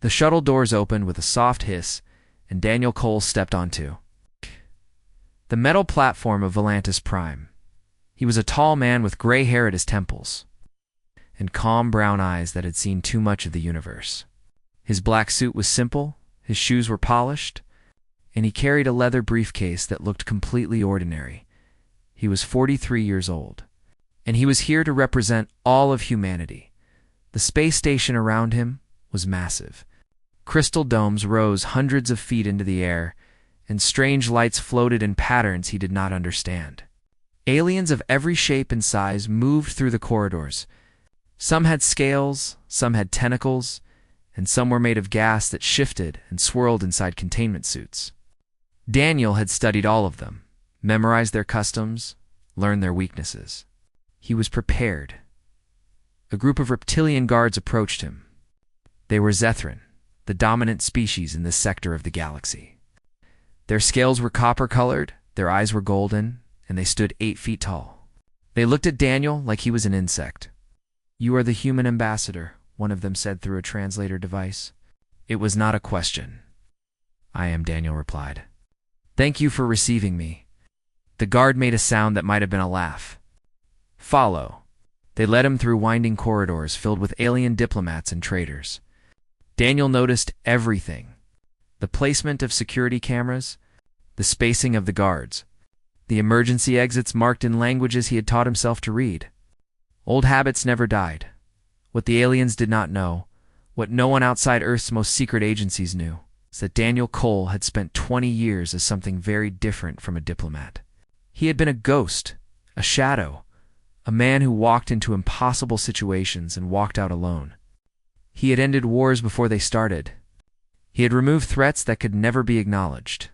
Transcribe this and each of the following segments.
The shuttle doors opened with a soft hiss, and Daniel Cole stepped onto the metal platform of Volantis Prime. He was a tall man with gray hair at his temples and calm brown eyes that had seen too much of the universe. His black suit was simple, his shoes were polished, and he carried a leather briefcase that looked completely ordinary. He was 43 years old, and he was here to represent all of humanity. The space station around him was massive. Crystal domes rose hundreds of feet into the air, and strange lights floated in patterns he did not understand. Aliens of every shape and size moved through the corridors. Some had scales, some had tentacles, and some were made of gas that shifted and swirled inside containment suits. Daniel had studied all of them, memorized their customs, learned their weaknesses. He was prepared. A group of reptilian guards approached him. They were Zethran, the dominant species in this sector of the galaxy. Their scales were copper-colored, their eyes were golden, and they stood 8 feet tall. They looked at Daniel like he was an insect. "You are the human ambassador," one of them said through a translator device. It was not a question. "I am," Daniel replied. "Thank you for receiving me." The guard made a sound that might have been a laugh. "Follow." They led him through winding corridors filled with alien diplomats and traders. Daniel noticed everything: the placement of security cameras, the spacing of the guards, the emergency exits marked in languages he had taught himself to read. Old habits never died. What the aliens did not know, what no one outside Earth's most secret agencies knew, is that Daniel Cole had spent 20 years as something very different from a diplomat. He had been a ghost, a shadow, a man who walked into impossible situations and walked out alone. He had ended wars before they started. He had removed threats that could never be acknowledged.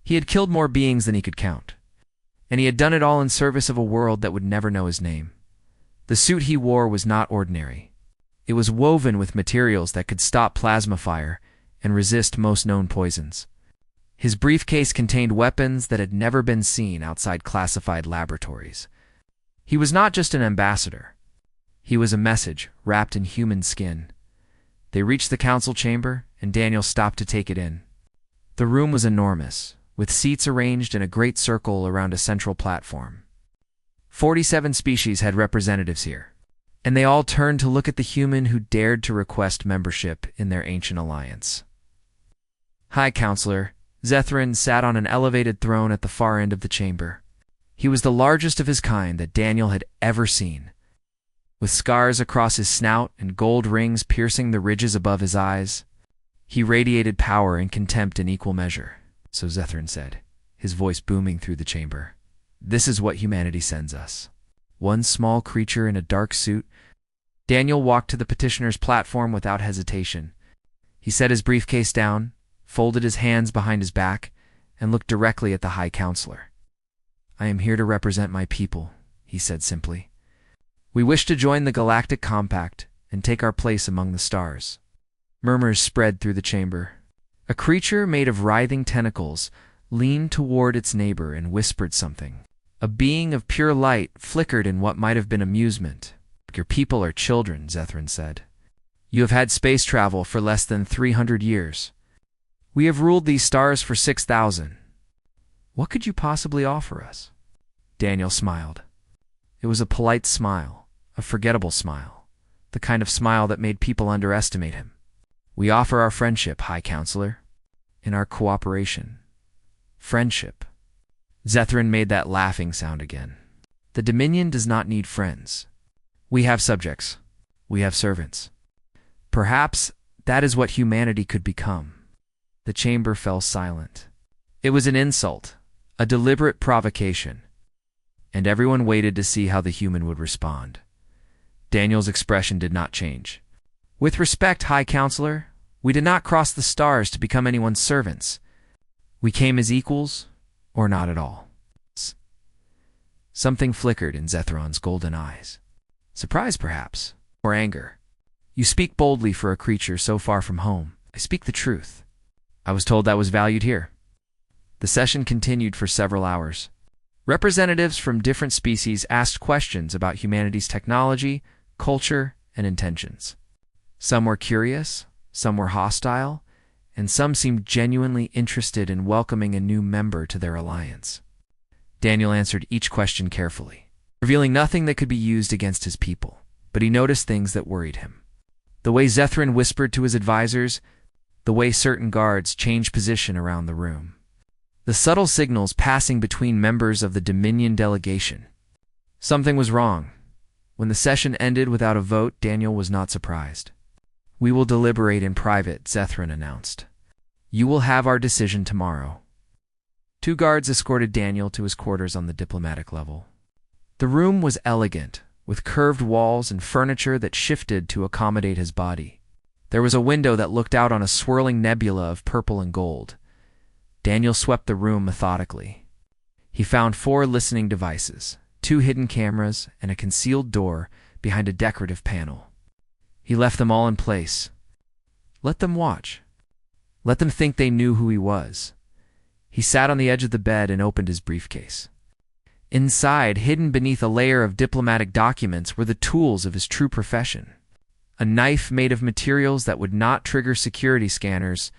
He had killed more beings than he could count. And he had done it all in service of a world that would never know his name. The suit he wore was not ordinary. It was woven with materials that could stop plasma fire and resist most known poisons. His briefcase contained weapons that had never been seen outside classified laboratories. He was not just an ambassador. He was a message wrapped in human skin. They reached the council chamber, and Daniel stopped to take it in. The room was enormous, with seats arranged in a great circle around a central platform. 47 species had representatives here, and they all turned to look at the human who dared to request membership in their ancient alliance. High Counselor Zethran sat on an elevated throne at the far end of the chamber. He was the largest of his kind that Daniel had ever seen. With scars across his snout and gold rings piercing the ridges above his eyes, he radiated power and contempt in equal measure. So Zethran said, his voice booming through the chamber, "This is what humanity sends us. One small creature in a dark suit." Daniel walked to the petitioner's platform without hesitation. He set his briefcase down, folded his hands behind his back, and looked directly at the High Counselor. "I am here to represent my people," he said simply. "We wish to join the Galactic Compact and take our place among the stars." Murmurs spread through the chamber. A creature made of writhing tentacles leaned toward its neighbor and whispered something. A being of pure light flickered in what might have been amusement. "Your people are children," Zethran said. "You have had space travel for less than 300 years. We have ruled these stars for 6,000. What could you possibly offer us?" Daniel smiled. It was a polite smile, a forgettable smile, the kind of smile that made people underestimate him. "We offer our friendship, High Counselor, and our cooperation." Friendship. Zethran made that laughing sound again. "The Dominion does not need friends. We have subjects. We have servants. Perhaps that is what humanity could become." The chamber fell silent. It was an insult, a deliberate provocation, and everyone waited to see how the human would respond. Daniel's expression did not change. "With respect, High Counselor, we did not cross the stars to become anyone's servants. We came as equals, or not at all." Something flickered in Zethran's golden eyes. Surprise, perhaps, or anger. "You speak boldly for a creature so far from home." "I speak the truth. I was told that was valued here." The session continued for several hours. Representatives from different species asked questions about humanity's technology, culture, and intentions. Some were curious, some were hostile, and some seemed genuinely interested in welcoming a new member to their alliance. Daniel answered each question carefully, revealing nothing that could be used against his people, but he noticed things that worried him. The way Zethrin whispered to his advisors, the way certain guards changed position around the room, the subtle signals passing between members of the Dominion delegation. Something was wrong. When the session ended without a vote, Daniel was not surprised. "We will deliberate in private," Zethrin announced. "You will have our decision tomorrow." 2 guards escorted Daniel to his quarters on the diplomatic level. The room was elegant, with curved walls and furniture that shifted to accommodate his body. There was a window that looked out on a swirling nebula of purple and gold. Daniel swept the room methodically. He found 4 listening devices, 2 hidden cameras, and a concealed door behind a decorative panel. He left them all in place. Let them watch. Let them think they knew who he was. He sat on the edge of the bed and opened his briefcase. Inside, hidden beneath a layer of diplomatic documents, were the tools of his true profession. A knife made of materials that would not trigger security scanners,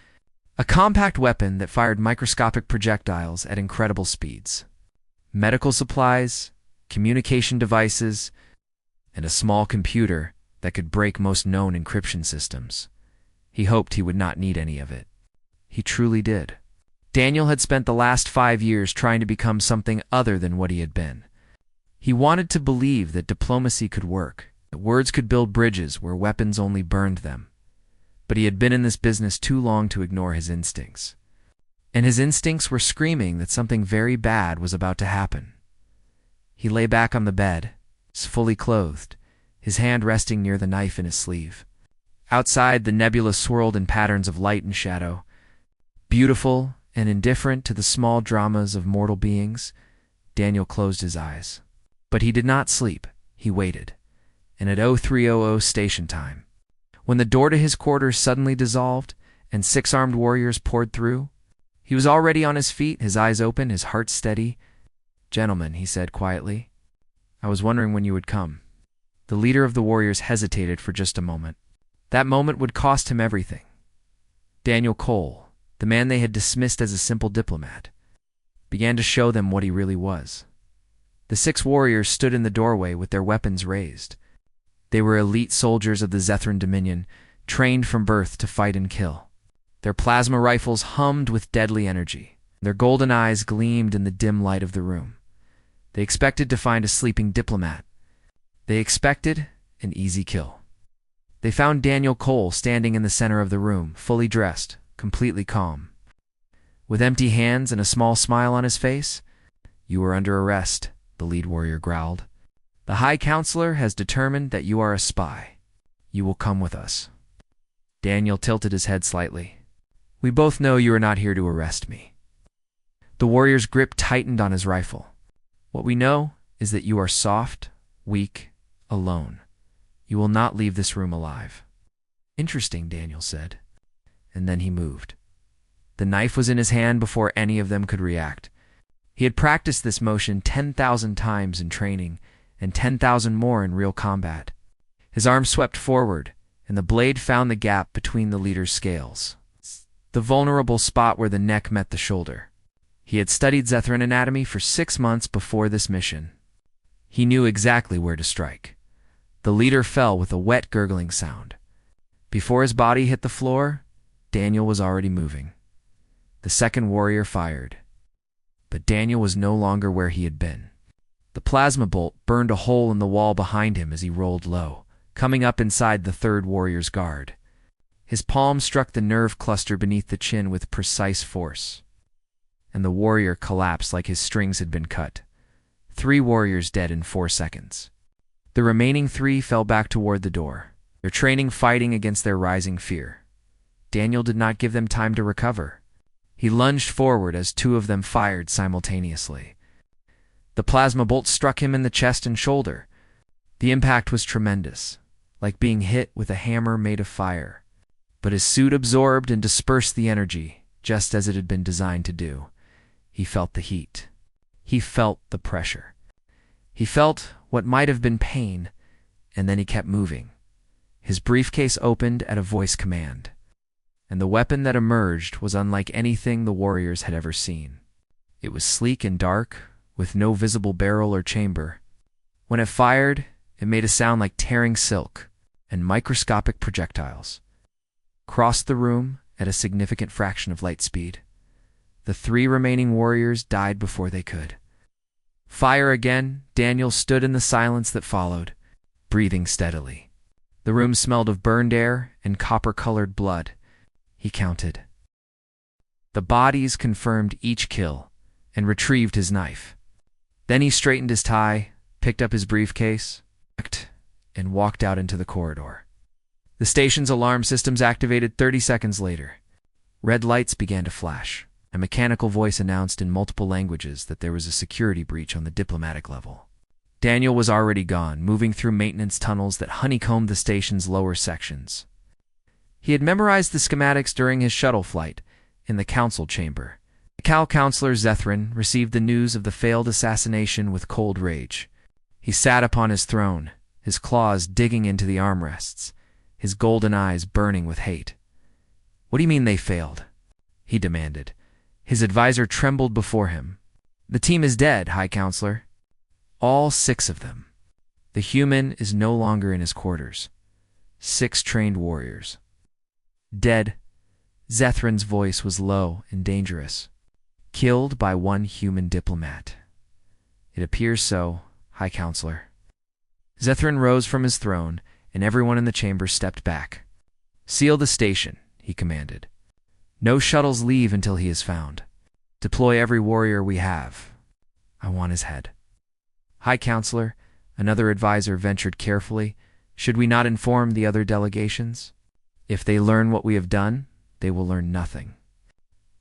a compact weapon that fired microscopic projectiles at incredible speeds, medical supplies, communication devices, and a small computer that could break most known encryption systems. He hoped he would not need any of it. He truly did. Daniel had spent the last 5 years trying to become something other than what he had been. He wanted to believe that diplomacy could work, that words could build bridges where weapons only burned them. But he had been in this business too long to ignore his instincts. And his instincts were screaming that something very bad was about to happen. He lay back on the bed, fully clothed, his hand resting near the knife in his sleeve. Outside, the nebula swirled in patterns of light and shadow. Beautiful and indifferent to the small dramas of mortal beings, Daniel closed his eyes. But he did not sleep. He waited. And at 0300 station time, when the door to his quarters suddenly dissolved and 6 armed warriors poured through, he was already on his feet, his eyes open, his heart steady. "Gentlemen," he said quietly, "I was wondering when you would come." The leader of the warriors hesitated for just a moment. That moment would cost him everything. Daniel Cole, the man they had dismissed as a simple diplomat, began to show them what he really was. The 6 warriors stood in the doorway with their weapons raised. They were elite soldiers of the Zethrin Dominion, trained from birth to fight and kill. Their plasma rifles hummed with deadly energy. Their golden eyes gleamed in the dim light of the room. They expected to find a sleeping diplomat. They expected an easy kill. They found Daniel Cole standing in the center of the room, fully dressed, completely calm. With empty hands and a small smile on his face. "You are under arrest," the lead warrior growled. "The High Counselor has determined that you are a spy. You will come with us." Daniel tilted his head slightly. "We both know you are not here to arrest me." The warrior's grip tightened on his rifle. "What we know is that you are soft, weak, alone. You will not leave this room alive." "Interesting," Daniel said. And then he moved. The knife was in his hand before any of them could react. He had practiced this motion 10,000 times in training, and 10,000 more in real combat. His arm swept forward, and the blade found the gap between the leader's scales, the vulnerable spot where the neck met the shoulder. He had studied Zethrin anatomy for 6 months before this mission. He knew exactly where to strike. The leader fell with a wet, gurgling sound. Before his body hit the floor, Daniel was already moving. The second warrior fired. But Daniel was no longer where he had been. The plasma bolt burned a hole in the wall behind him as he rolled low, coming up inside the third warrior's guard. His palm struck the nerve cluster beneath the chin with precise force, and the warrior collapsed like his strings had been cut. 3 warriors dead in 4 seconds. The remaining 3 fell back toward the door, their training fighting against their rising fear. Daniel did not give them time to recover. He lunged forward as 2 of them fired simultaneously. The plasma bolt struck him in the chest and shoulder. The impact was tremendous, like being hit with a hammer made of fire. But his suit absorbed and dispersed the energy, just as it had been designed to do. He felt the heat. He felt the pressure. He felt what might have been pain, and then he kept moving. His briefcase opened at a voice command. and the weapon that emerged was unlike anything the warriors had ever seen. It was sleek and dark, with no visible barrel or chamber. When it fired, it made a sound like tearing silk, and microscopic projectiles crossed the room at a significant fraction of light speed. The 3 remaining warriors died before they could. Fire again. Daniel stood in the silence that followed, breathing steadily. The room smelled of burned air and copper-colored blood. He counted. The bodies confirmed each kill and retrieved his knife. Then he straightened his tie, picked up his briefcase, and walked out into the corridor. The station's alarm systems activated 30 seconds later. Red lights began to flash. A mechanical voice announced in multiple languages that there was a security breach on the diplomatic level. Daniel was already gone, moving through maintenance tunnels that honeycombed the station's lower sections. He had memorized the schematics during his shuttle flight in the council chamber. The Cal counselor Zethrin received the news of the failed assassination with cold rage. He sat upon his throne, his claws digging into the armrests, his golden eyes burning with hate. "What do you mean they failed?" he demanded. His advisor trembled before him. "The team is dead, High Counselor. All 6 of them. The human is no longer in his quarters. 6 trained warriors. Dead." Zethrin's voice was low and dangerous. "Killed by 1 human diplomat." "It appears so, High Counselor." Zethrin rose from his throne, and everyone in the chamber stepped back. "Seal the station," he commanded. "No shuttles leave until he is found. Deploy every warrior we have. I want his head." "High Counselor," another advisor ventured carefully, "should we not inform the other delegations? If they learn what we have done, they will learn nothing.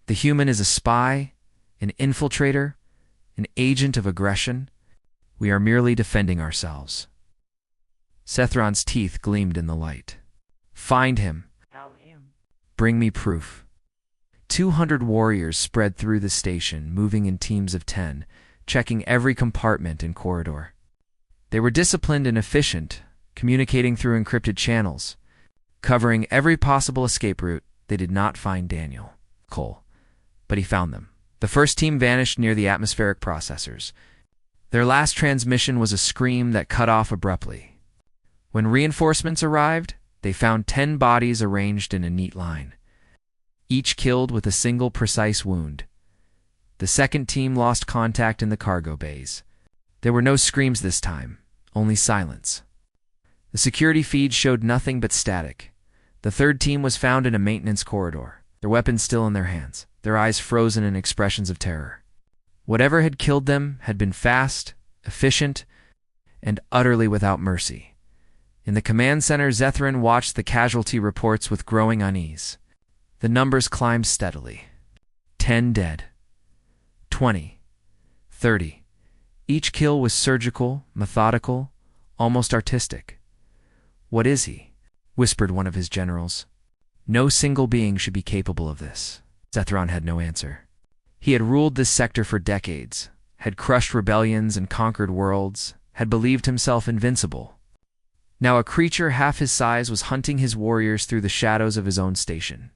The human is a spy, an infiltrator, an agent of aggression. We are merely defending ourselves." Zethron's teeth gleamed in the light. "Find him. Bring me proof." 200 warriors spread through the station, moving in teams of 10, checking every compartment and corridor. They were disciplined and efficient, communicating through encrypted channels. Covering every possible escape route, they did not find Daniel Cole, but he found them. The first team vanished near the atmospheric processors. Their last transmission was a scream that cut off abruptly. When reinforcements arrived, they found 10 bodies arranged in a neat line, each killed with a single precise wound. The second team lost contact in the cargo bays. There were no screams this time, only silence. The security feed showed nothing but static. The third team was found in a maintenance corridor, their weapons still in their hands, their eyes frozen in expressions of terror. Whatever had killed them had been fast, efficient, and utterly without mercy. In the command center, Zethrin watched the casualty reports with growing unease. The numbers climbed steadily. 10 dead. 20. 30. Each kill was surgical, methodical, almost artistic. "What is he?" whispered one of his generals. "No single being should be capable of this." Zethron had no answer. He had ruled this sector for decades, had crushed rebellions and conquered worlds, had believed himself invincible. Now a creature half his size was hunting his warriors through the shadows of his own station.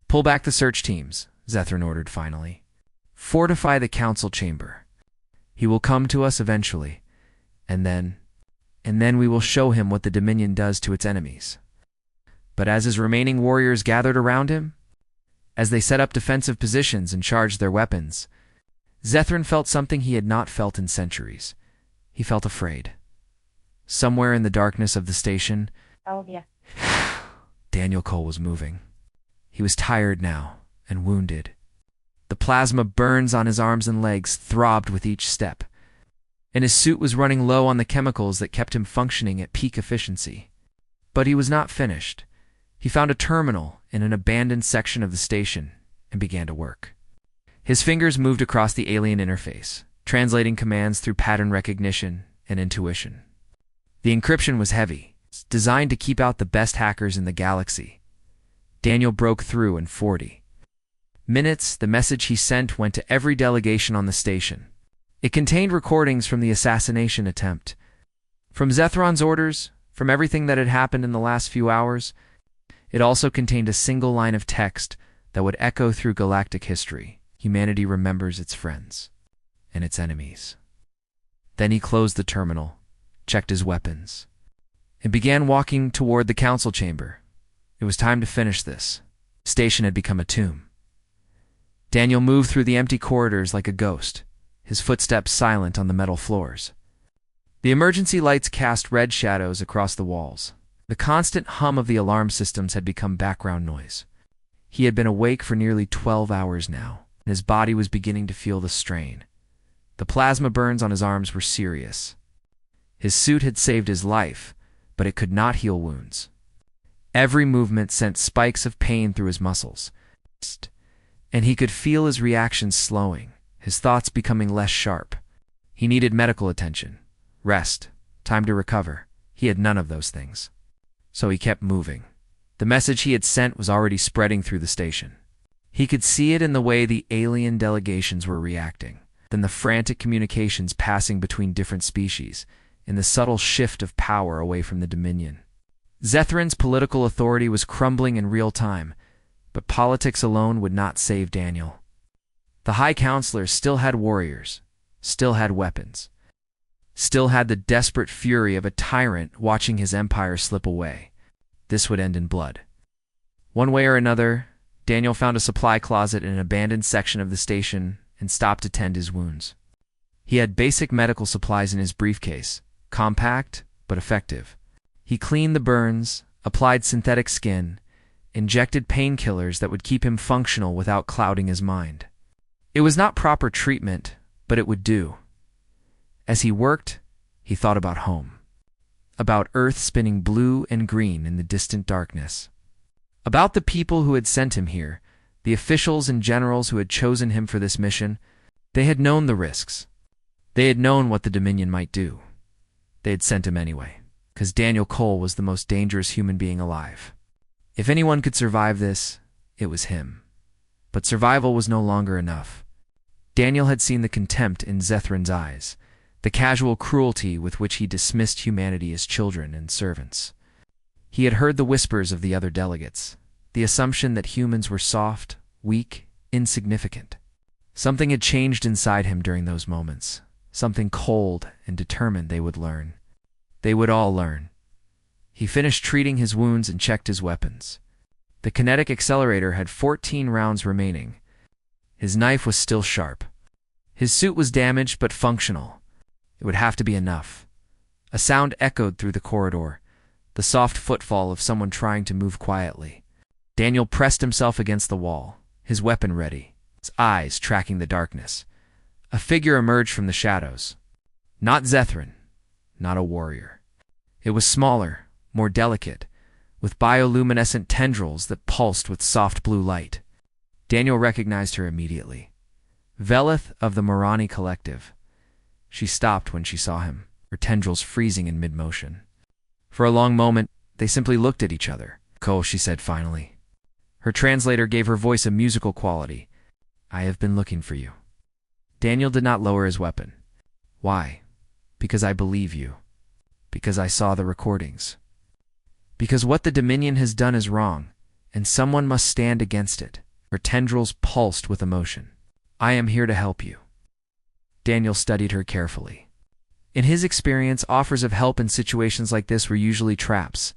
"Pull back the search teams," Zethrin ordered finally. "Fortify the council chamber. He will come to us eventually, and then we will show him what the Dominion does to its enemies." But as his remaining warriors gathered around him, as they set up defensive positions and charged their weapons, Zethrin felt something he had not felt in centuries. He felt afraid. Somewhere in the darkness of the station, Daniel Cole was moving. He was tired now and wounded. The plasma burns on his arms and legs throbbed with each step, and his suit was running low on the chemicals that kept him functioning at peak efficiency. But he was not finished. He found a terminal in an abandoned section of the station and began to work. His fingers moved across the alien interface, translating commands through pattern recognition and intuition. The encryption was heavy, designed to keep out the best hackers in the galaxy. Daniel broke through in 40 minutes. The message he sent went to every delegation on the station. It contained recordings from the assassination attempt, from Zethron's orders, from everything that had happened in the last few hours. It also contained a single line of text that would echo through galactic history. Humanity remembers its friends and its enemies. Then he closed the terminal, checked his weapons, and began walking toward the council chamber. It was time to finish this. The station had become a tomb. Daniel moved through the empty corridors like a ghost, his footsteps silent on the metal floors. The emergency lights cast red shadows across the walls. The constant hum of the alarm systems had become background noise. He had been awake for nearly 12 hours now, and his body was beginning to feel the strain. The plasma burns on his arms were serious. His suit had saved his life, but it could not heal wounds. Every movement sent spikes of pain through his muscles, and he could feel his reactions slowing, his thoughts becoming less sharp. He needed medical attention, rest, time to recover. He had none of those things. So he kept moving. The message he had sent was already spreading through the station. He could see it in the way the alien delegations were reacting, then the frantic communications passing between different species, in the subtle shift of power away from the Dominion. Zethran's political authority was crumbling in real time, but politics alone would not save Daniel. The High Counselor still had warriors, still had weapons, still had the desperate fury of a tyrant watching his empire slip away. This would end in blood. One way or another, Daniel found a supply closet in an abandoned section of the station and stopped to tend his wounds. He had basic medical supplies in his briefcase, compact but effective. He cleaned the burns, applied synthetic skin, injected painkillers that would keep him functional without clouding his mind. It was not proper treatment, but it would do. As he worked, he thought about home, about Earth spinning blue and green in the distant darkness, about the people who had sent him here, the officials and generals who had chosen him for this mission. They had known the risks. They had known what the Dominion might do. They had sent him anyway, because Daniel Cole was the most dangerous human being alive. If anyone could survive this, it was him. But survival was no longer enough. Daniel had seen the contempt in Zethran's eyes, the casual cruelty with which he dismissed humanity as children and servants. He had heard the whispers of the other delegates, the assumption that humans were soft, weak, insignificant. Something had changed inside him during those moments, something cold and determined they would learn. They would all learn. He finished treating his wounds and checked his weapons. The kinetic accelerator had 14 rounds remaining. His knife was still sharp. His suit was damaged but functional. It would have to be enough. A sound echoed through the corridor, the soft footfall of someone trying to move quietly. Daniel pressed himself against the wall, his weapon ready, his eyes tracking the darkness. A figure emerged from the shadows. Not Zethran, not a warrior. It was smaller, more delicate, with bioluminescent tendrils that pulsed with soft blue light. Daniel recognized her immediately. Velith of the Morani Collective. She stopped when she saw him, her tendrils freezing in mid-motion. For a long moment, they simply looked at each other. "Cole," she said finally. Her translator gave her voice a musical quality. "I have been looking for you." Daniel did not lower his weapon. "Why?" "Because I believe you. Because I saw the recordings. Because what the Dominion has done is wrong, and someone must stand against it." Her tendrils pulsed with emotion. "I am here to help you." Daniel studied her carefully. In his experience, offers of help in situations like this were usually traps,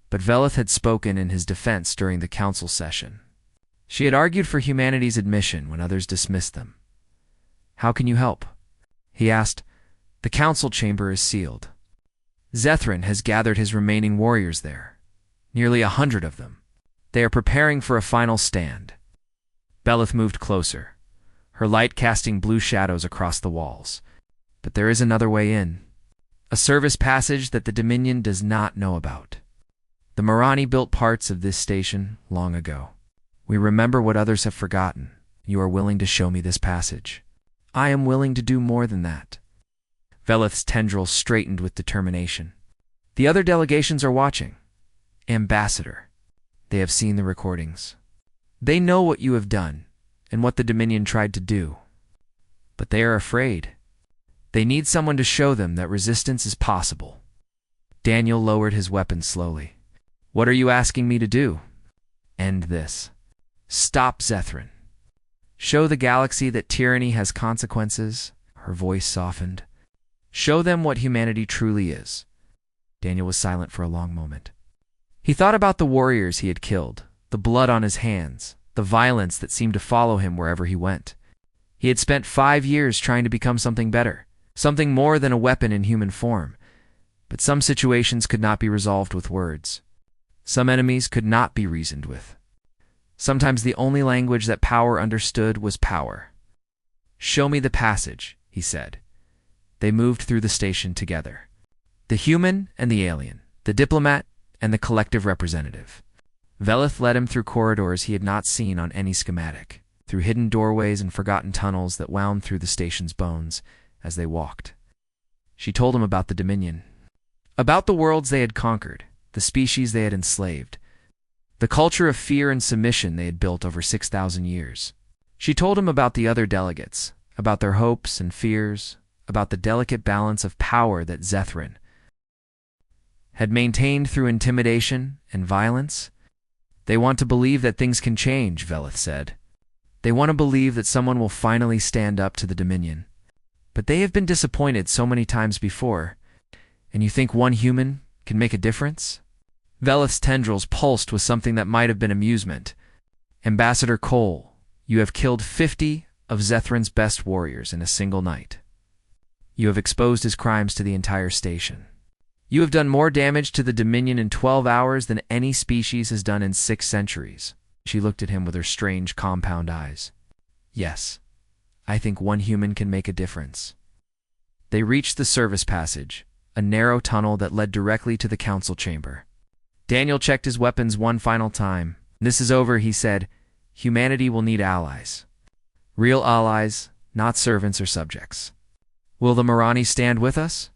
but Velith had spoken in his defense during the council session. She had argued for humanity's admission when others dismissed them. "How can you help?" he asked. "The council chamber is sealed. Zethran has gathered his remaining warriors there, nearly 100 of them. They are preparing for a final stand." Velith moved closer, her light casting blue shadows across the walls. "But there is another way in. A service passage that the Dominion does not know about. The Morani built parts of this station long ago. We remember what others have forgotten. You are willing to show me this passage. I am willing to do more than that." Velith's tendrils straightened with determination. "The other delegations are watching. Ambassador, they have seen the recordings. They know what you have done and what the Dominion tried to do. But they are afraid. They need someone to show them that resistance is possible." Daniel lowered his weapon slowly. "What are you asking me to do?" End this. Stop Zethran. Show the galaxy that tyranny has consequences. Her voice softened. Show them what humanity truly is. Daniel was silent for a long moment. He thought about the warriors he had killed, the blood on his hands, the violence that seemed to follow him wherever he went. He had spent 5 years trying to become something better, something more than a weapon in human form. But some situations could not be resolved with words. Some enemies could not be reasoned with. Sometimes the only language that power understood was power. Show me the passage, he said. They moved through the station together. The human and the alien, the diplomat and the collective representative. Velith led him through corridors he had not seen on any schematic, through hidden doorways and forgotten tunnels that wound through the station's bones as they walked. She told him about the Dominion, about the worlds they had conquered, the species they had enslaved, the culture of fear and submission they had built over 6,000 years. She told him about the other delegates, about their hopes and fears, about the delicate balance of power that Zethran had maintained through intimidation and violence. They want to believe that things can change, Velith said. They want to believe that someone will finally stand up to the Dominion. But they have been disappointed so many times before. And you think one human can make a difference? Velith's tendrils pulsed with something that might have been amusement. Ambassador Cole, you have killed 50 of Zethran's best warriors in a single night. You have exposed his crimes to the entire station. You have done more damage to the Dominion in 12 hours than any species has done in 6 centuries. She looked at him with her strange compound eyes. Yes, I think one human can make a difference. They reached the service passage, a narrow tunnel that led directly to the council chamber. Daniel checked his weapons one final time. This is over, he said. Humanity will need allies. Real allies, not servants or subjects. Will the Marani stand with us?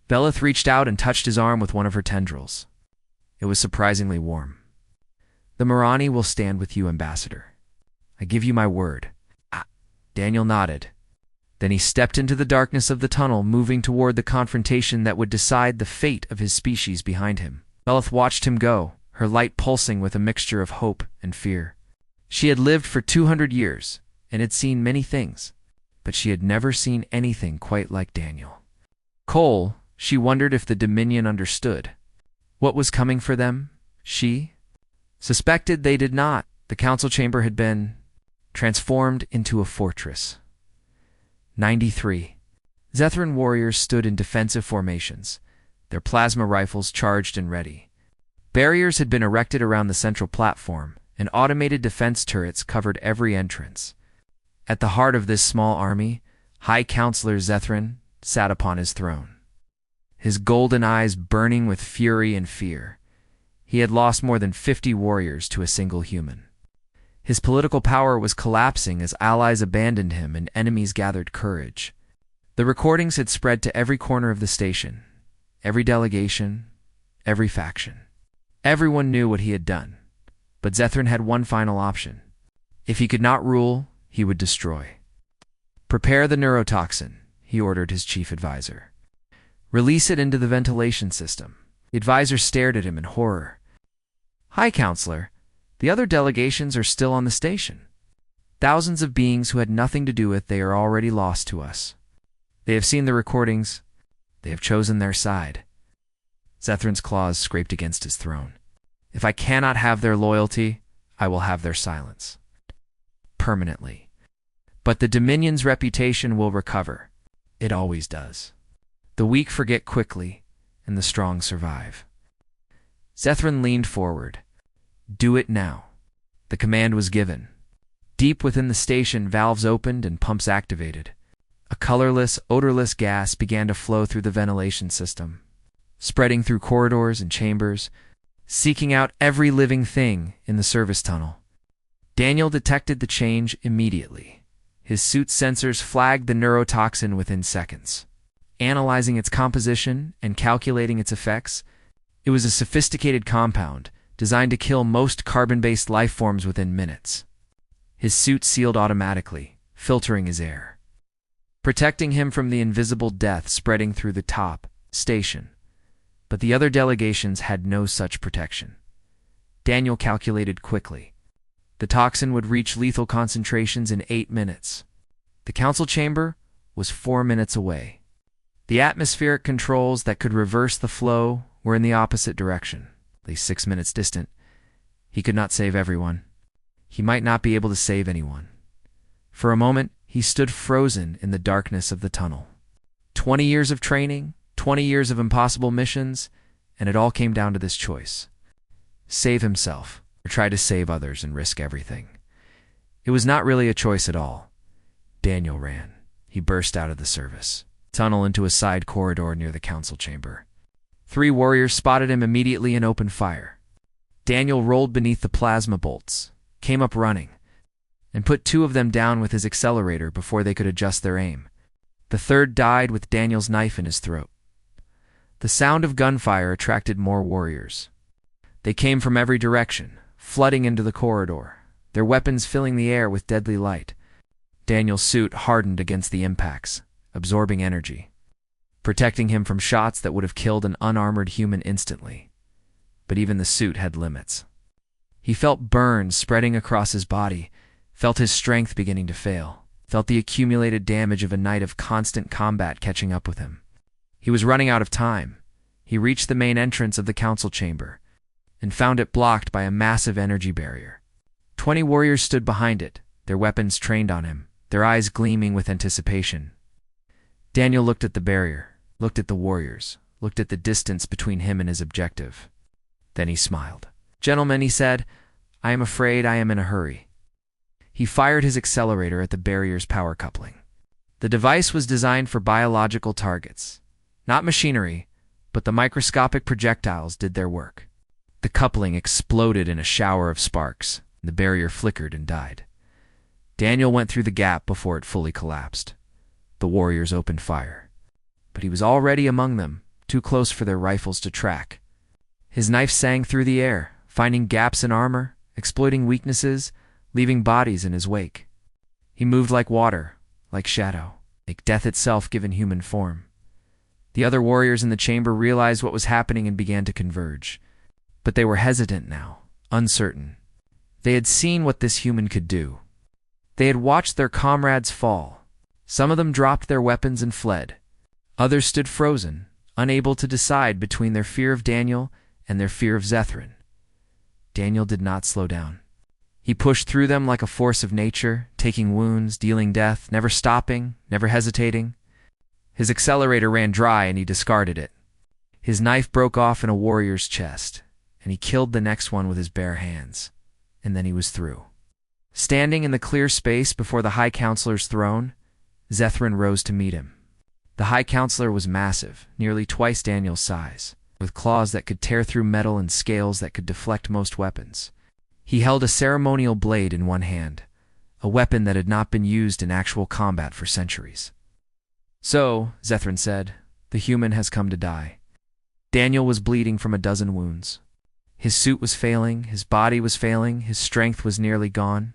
Velith reached out and touched his arm with one of her tendrils. It was surprisingly warm. The Marani will stand with you, Ambassador. I give you my word. Daniel nodded. Then he stepped into the darkness of the tunnel, moving toward the confrontation that would decide the fate of his species behind him. Velith watched him go, her light pulsing with a mixture of hope and fear. She had lived for 200 years and had seen many things, but she had never seen anything quite like Daniel. Cole, she wondered if the Dominion understood. What was coming for them? She suspected they did not. The council chamber had been transformed into a fortress. 93. Zethran warriors stood in defensive formations, their plasma rifles charged and ready. Barriers had been erected around the central platform, and automated defense turrets covered every entrance. At the heart of this small army, High Counselor Zethran sat upon his throne, his golden eyes burning with fury and fear. He had lost more than 50 warriors to a single human. His political power was collapsing as allies abandoned him and enemies gathered courage. The recordings had spread to every corner of the station, every delegation, every faction. Everyone knew what he had done, but Zethran had one final option. If he could not rule, he would destroy. Prepare the neurotoxin, he ordered his chief advisor. Release it into the ventilation system. The advisor stared at him in horror. High Counselor, the other delegations are still on the station. Thousands of beings who had nothing to do with they are already lost to us. They have seen the recordings. They have chosen their side. Zethran's claws scraped against his throne. If I cannot have their loyalty, I will have their silence. Permanently. But the Dominion's reputation will recover. It always does. The weak forget quickly, and the strong survive. Zethran leaned forward. Do it now. The command was given. Deep within the station, valves opened and pumps activated. A colorless, odorless gas began to flow through the ventilation system, spreading through corridors and chambers, seeking out every living thing in the service tunnel. Daniel detected the change immediately. His suit's sensors flagged the neurotoxin within seconds. Analyzing its composition and calculating its effects, it was a sophisticated compound designed to kill most carbon-based life forms within minutes. His suit sealed automatically, filtering his air, protecting him from the invisible death spreading through the top station. But the other delegations had no such protection. Daniel calculated quickly. The toxin would reach lethal concentrations in 8 minutes. The council chamber was 4 minutes away. The atmospheric controls that could reverse the flow were in the opposite direction, at least 6 minutes distant. He could not save everyone. He might not be able to save anyone. For a moment, he stood frozen in the darkness of the tunnel. 20 years of training, 20 years of impossible missions, and it all came down to this choice. Save himself, or try to save others and risk everything. It was not really a choice at all. Daniel ran. He burst out of the service tunnel into a side corridor near the council chamber. 3 warriors spotted him immediately and opened fire. Daniel rolled beneath the plasma bolts, came up running, and put 2 of them down with his accelerator before they could adjust their aim. The third died with Daniel's knife in his throat. The sound of gunfire attracted more warriors. They came from every direction, flooding into the corridor, their weapons filling the air with deadly light. Daniel's suit hardened against the impacts, absorbing energy, protecting him from shots that would have killed an unarmored human instantly. But even the suit had limits. He felt burns spreading across his body, felt his strength beginning to fail, felt the accumulated damage of a night of constant combat catching up with him. He was running out of time. He reached the main entrance of the council chamber and found it blocked by a massive energy barrier. 20 warriors stood behind it, their weapons trained on him, their eyes gleaming with anticipation. Daniel looked at the barrier, looked at the warriors, looked at the distance between him and his objective. Then he smiled. "Gentlemen," he said, "I am afraid I am in a hurry." He fired his accelerator at the barrier's power coupling. The device was designed for biological targets. Not machinery, but the microscopic projectiles did their work. The coupling exploded in a shower of sparks, and the barrier flickered and died. Daniel went through the gap before it fully collapsed. The warriors opened fire. But he was already among them, too close for their rifles to track. His knife sang through the air, finding gaps in armor, exploiting weaknesses, leaving bodies in his wake. He moved like water, like shadow, like death itself given human form. The other warriors in the chamber realized what was happening and began to converge. But they were hesitant now, uncertain. They had seen what this human could do. They had watched their comrades fall. Some of them dropped their weapons and fled. Others stood frozen, unable to decide between their fear of Daniel and their fear of Zethrin. Daniel did not slow down. He pushed through them like a force of nature, taking wounds, dealing death, never stopping, never hesitating. His accelerator ran dry and he discarded it. His knife broke off in a warrior's chest, and he killed the next one with his bare hands. And then he was through. Standing in the clear space before the High Counselor's throne, Zethrin rose to meet him. The High Counselor was massive, nearly twice Daniel's size, with claws that could tear through metal and scales that could deflect most weapons. He held a ceremonial blade in one hand, a weapon that had not been used in actual combat for centuries. "So," Zethrin said, "the human has come to die." Daniel was bleeding from a dozen wounds. His suit was failing, his body was failing, his strength was nearly gone.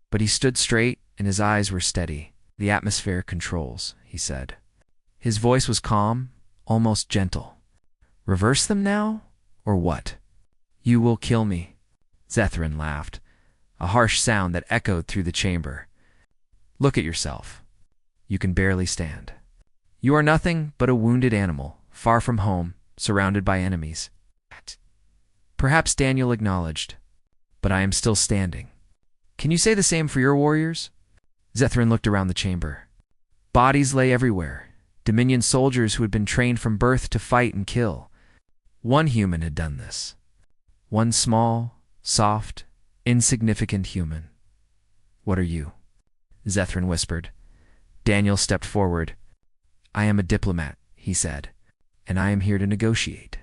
But he stood straight and his eyes were steady. "The atmospheric controls," he said. His voice was calm, almost gentle. "Reverse them now? Or what?" "You will kill me." Zethrin laughed, a harsh sound that echoed through the chamber. "Look at yourself. You can barely stand. You are nothing but a wounded animal, far from home, surrounded by enemies." Perhaps Daniel acknowledged, "But I am still standing. Can you say the same for your warriors?" Zethrin looked around the chamber. Bodies lay everywhere, Dominion soldiers who had been trained from birth to fight and kill. One human had done this. One small, soft, insignificant human. "What are you?" Zethrin whispered. Daniel stepped forward. "I am a diplomat," he said, "and I am here to negotiate."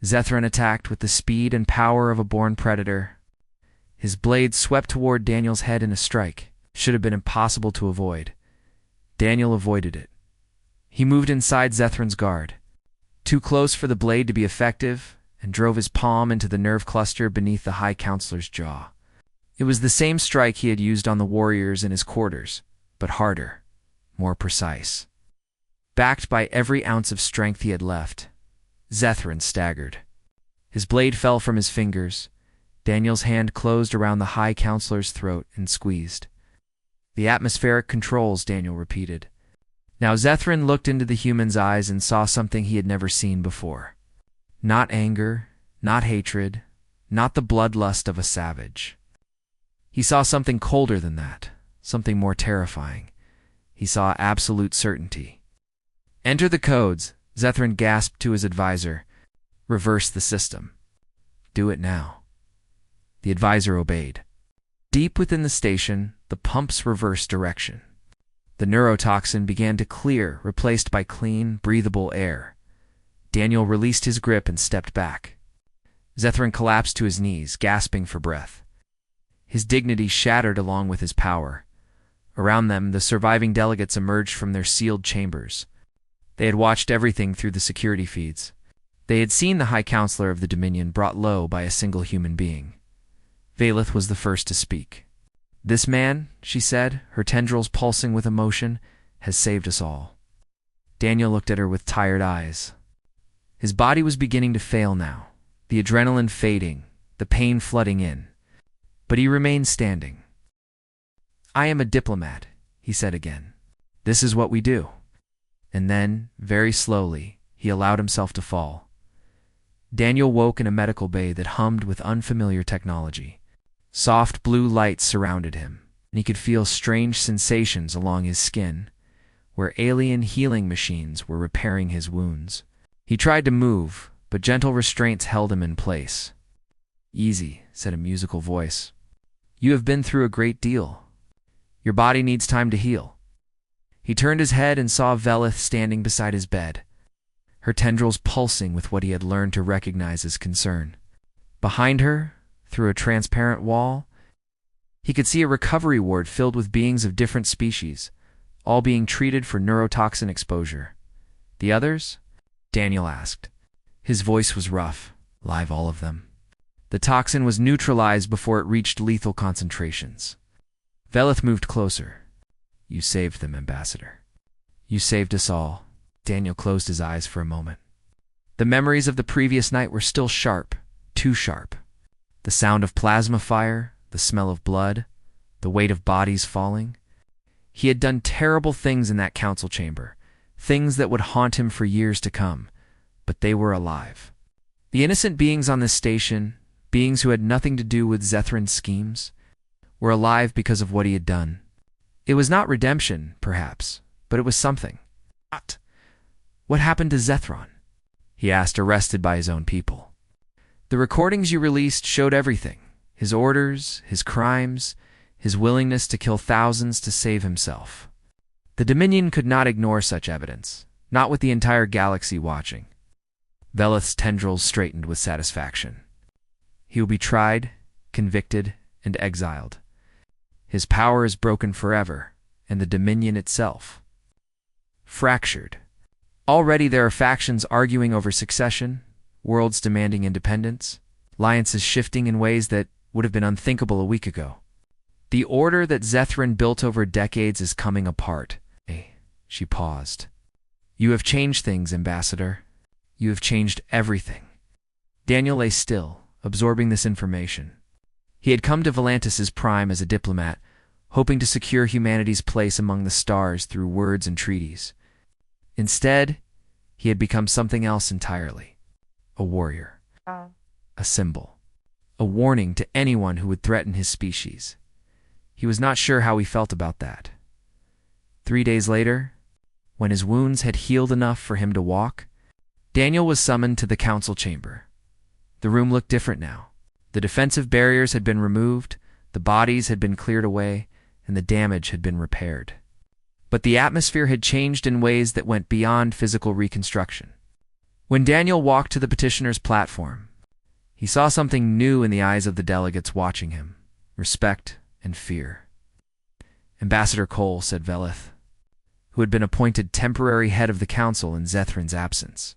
Zethrin attacked with the speed and power of a born predator. His blade swept toward Daniel's head in a strike. Should have been impossible to avoid. Daniel avoided it. He moved inside Zethrin's guard, too close for the blade to be effective, and drove his palm into the nerve cluster beneath the High Counselor's jaw. It was the same strike he had used on the warriors in his quarters, but harder, more precise. Backed by every ounce of strength he had left, Zethrin staggered. His blade fell from his fingers, Daniel's hand closed around the High Counselor's throat and squeezed. "The atmospheric controls," Daniel repeated. Now Zethrin looked into the human's eyes and saw something he had never seen before. Not anger, not hatred, not the bloodlust of a savage. He saw something colder than that, something more terrifying. He saw absolute certainty. "Enter the codes," Zethrin gasped to his advisor. "Reverse the system. Do it now." The advisor obeyed. Deep within the station, the pumps reversed direction. The neurotoxin began to clear, replaced by clean, breathable air. Daniel released his grip and stepped back. Zethrin collapsed to his knees, gasping for breath. His dignity shattered along with his power. Around them, the surviving delegates emerged from their sealed chambers. They had watched everything through the security feeds. They had seen the High Counselor of the Dominion brought low by a single human being. Valeth was the first to speak. "This man," she said, her tendrils pulsing with emotion, "has saved us all." Daniel looked at her with tired eyes. His body was beginning to fail now, the adrenaline fading, the pain flooding in. But he remained standing. "I am a diplomat," he said again. "This is what we do." And then, very slowly, he allowed himself to fall. Daniel woke in a medical bay that hummed with unfamiliar technology. Soft blue lights surrounded him, and he could feel strange sensations along his skin, where alien healing machines were repairing his wounds. He tried to move, but gentle restraints held him in place. "Easy," said a musical voice. "You have been through a great deal. Your body needs time to heal." He turned his head and saw Veleth standing beside his bed, her tendrils pulsing with what he had learned to recognize as concern. Behind her, through a transparent wall, he could see a recovery ward filled with beings of different species, all being treated for neurotoxin exposure. "The others?" Daniel asked. His voice was rough. "Live, all of them. The toxin was neutralized before it reached lethal concentrations." Veleth moved closer. "You saved them, Ambassador. You saved us all." Daniel closed his eyes for a moment. The memories of the previous night were still sharp, too sharp. The sound of plasma fire, the smell of blood, the weight of bodies falling. He had done terrible things in that council chamber, things that would haunt him for years to come, but they were alive. The innocent beings on this station, beings who had nothing to do with Zethrin's schemes, were alive because of what he had done. It was not redemption, perhaps, but it was something. What happened to Zethron?" he asked, arrested by his own people. "The recordings you released showed everything. His orders, his crimes, his willingness to kill thousands to save himself. The Dominion could not ignore such evidence, not with the entire galaxy watching." Veleth's tendrils straightened with satisfaction. "He will be tried, convicted, and exiled. His power is broken forever, and the Dominion itself fractured. Already there are factions arguing over succession, worlds demanding independence, alliances shifting in ways that would have been unthinkable a week ago. The order that Zethrin built over decades is coming apart." She paused. "You have changed things, Ambassador. You have changed everything." Daniel lay still, absorbing this information. He had come to Volantis's prime as a diplomat, hoping to secure humanity's place among the stars through words and treaties. Instead, he had become something else entirely. A warrior. A symbol. A warning to anyone who would threaten his species. He was not sure how he felt about that. 3 days later, when his wounds had healed enough for him to walk, Daniel was summoned to the council chamber. The room looked different now. The defensive barriers had been removed, the bodies had been cleared away, and the damage had been repaired. But the atmosphere had changed in ways that went beyond physical reconstruction. When Daniel walked to the petitioner's platform, he saw something new in the eyes of the delegates watching him: respect and fear. "Ambassador Cole," said Veleth, who had been appointed temporary head of the council in Zethrin's absence,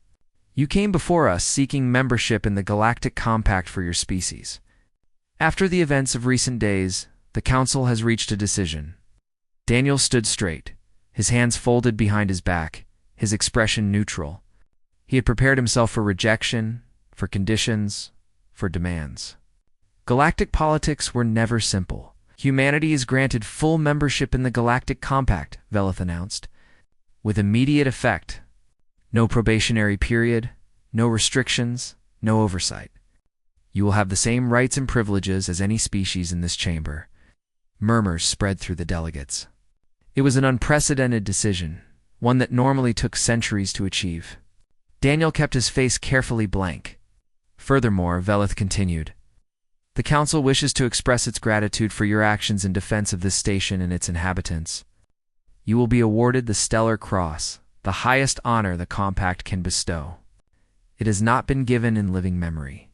"you came before us seeking membership in the Galactic Compact for your species. After the events of recent days, the council has reached a decision." Daniel stood straight, his hands folded behind his back, his expression neutral. He had prepared himself for rejection, for conditions, for demands. Galactic politics were never simple. Humanity is granted full membership in the Galactic Compact, Velith announced, with immediate effect. No probationary period, no restrictions, no oversight. You will have the same rights and privileges as any species in this chamber. Murmurs spread through the delegates. It was an unprecedented decision, one that normally took centuries to achieve. Daniel kept his face carefully blank. Furthermore, Velith continued, "The Council wishes to express its gratitude for your actions in defense of this station and its inhabitants. You will be awarded the Stellar Cross, the highest honor the Compact can bestow. It has not been given in living memory."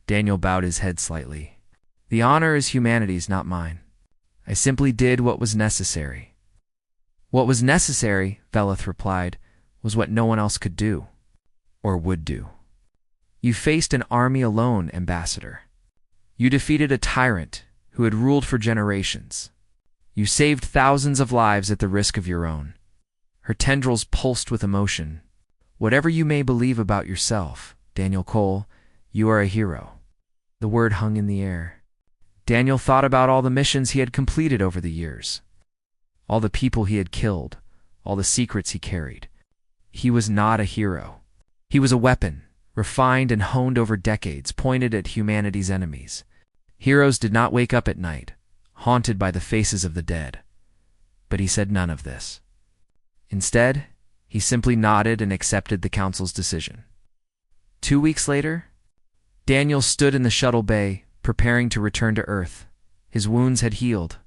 Daniel bowed his head slightly. "The honor is humanity's, not mine. I simply did what was necessary." "What was necessary," Velith replied, "was what no one else could do, or would do. You faced an army alone, Ambassador. You defeated a tyrant who had ruled for generations. You saved thousands of lives at the risk of your own." Her tendrils pulsed with emotion. "Whatever you may believe about yourself, Daniel Cole, you are a hero." The word hung in the air. Daniel thought about all the missions he had completed over the years, all the people he had killed, all the secrets he carried. He was not a hero. He was a weapon, refined and honed over decades, pointed at humanity's enemies. Heroes did not wake up at night, haunted by the faces of the dead. But he said none of this. Instead, he simply nodded and accepted the Council's decision. 2 weeks later, Daniel stood in the shuttle bay, preparing to return to Earth. His wounds had healed.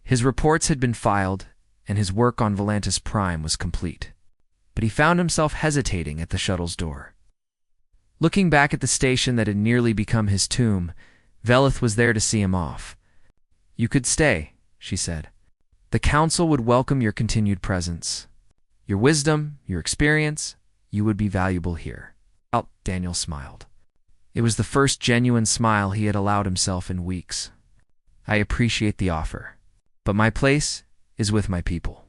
His reports had been filed, and his work on Volantis Prime was complete. But he found himself hesitating at the shuttle's door. Looking back at the station that had nearly become his tomb, Velith was there to see him off. "You could stay," she said. "The Council would welcome your continued presence. Your wisdom, your experience, you would be valuable here." Daniel smiled. It was the first genuine smile he had allowed himself in weeks. "I appreciate the offer, but my place is with my people.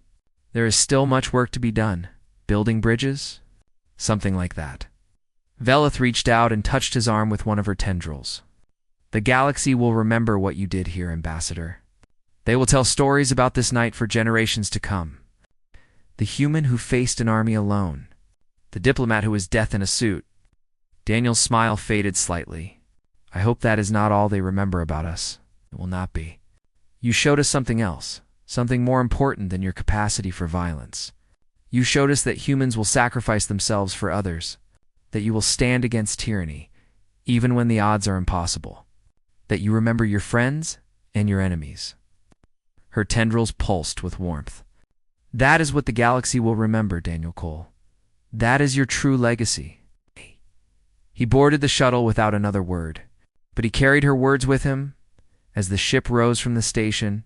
There is still much work to be done. Building bridges? Something like that." Velith reached out and touched his arm with one of her tendrils. "The galaxy will remember what you did here, Ambassador. They will tell stories about this night for generations to come. The human who faced an army alone. The diplomat who was death in a suit." Daniel's smile faded slightly. "I hope that is not all they remember about us. It will not be. You showed us something else, something more important than your capacity for violence. You showed us that humans will sacrifice themselves for others, that you will stand against tyranny, even when the odds are impossible, that you remember your friends and your enemies." Her tendrils pulsed with warmth. "That is what the galaxy will remember, Daniel Cole. That is your true legacy." He boarded the shuttle without another word, but he carried her words with him as the ship rose from the station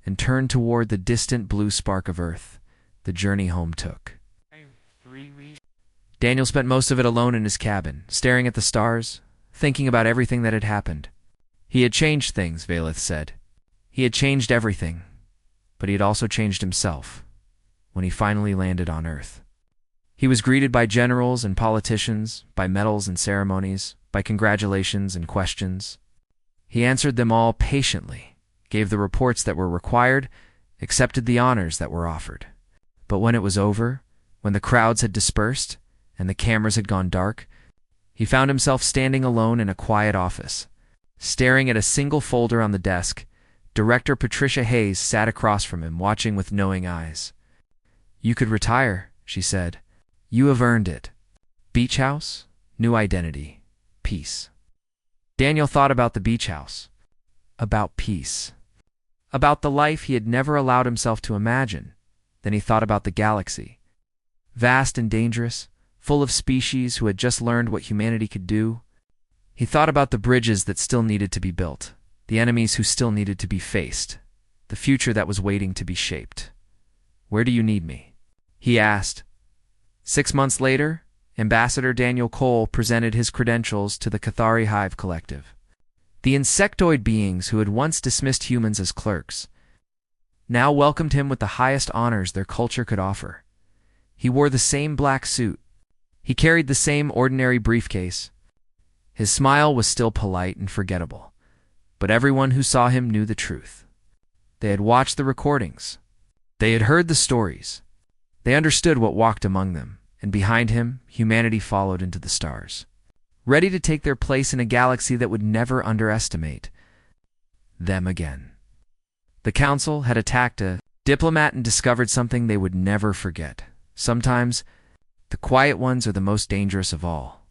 and turned toward the distant blue spark of Earth the journey home took. Daniel spent most of it alone in his cabin, staring at the stars, thinking about everything that had happened. He had changed things, Velith said. He had changed everything, but he had also changed himself when he finally landed on Earth. He was greeted by generals and politicians, by medals and ceremonies, by congratulations and questions. He answered them all patiently, gave the reports that were required, accepted the honors that were offered. But when it was over, when the crowds had dispersed and the cameras had gone dark, he found himself standing alone in a quiet office. Staring at a single folder on the desk, Director Patricia Hayes sat across from him, watching with knowing eyes. "You could retire," she said. "You have earned it. Beach house, new identity, peace." Daniel thought about the beach house, about peace, about the life he had never allowed himself to imagine. Then he thought about the galaxy, vast and dangerous, full of species who had just learned what humanity could do. He thought about the bridges that still needed to be built, the enemies who still needed to be faced, the future that was waiting to be shaped. "Where do you need me?" he asked. 6 months later, Ambassador Daniel Cole presented his credentials to the Cathari Hive Collective. The insectoid beings who had once dismissed humans as clerks now welcomed him with the highest honors their culture could offer. He wore the same black suit. He carried the same ordinary briefcase. His smile was still polite and forgettable, But everyone who saw him knew the truth. They had watched the recordings. They had heard the stories. They understood what walked among them, and behind him, humanity followed into the stars, ready to take their place in a galaxy that would never underestimate them again. The Council had attacked a diplomat and discovered something they would never forget. Sometimes, the quiet ones are the most dangerous of all.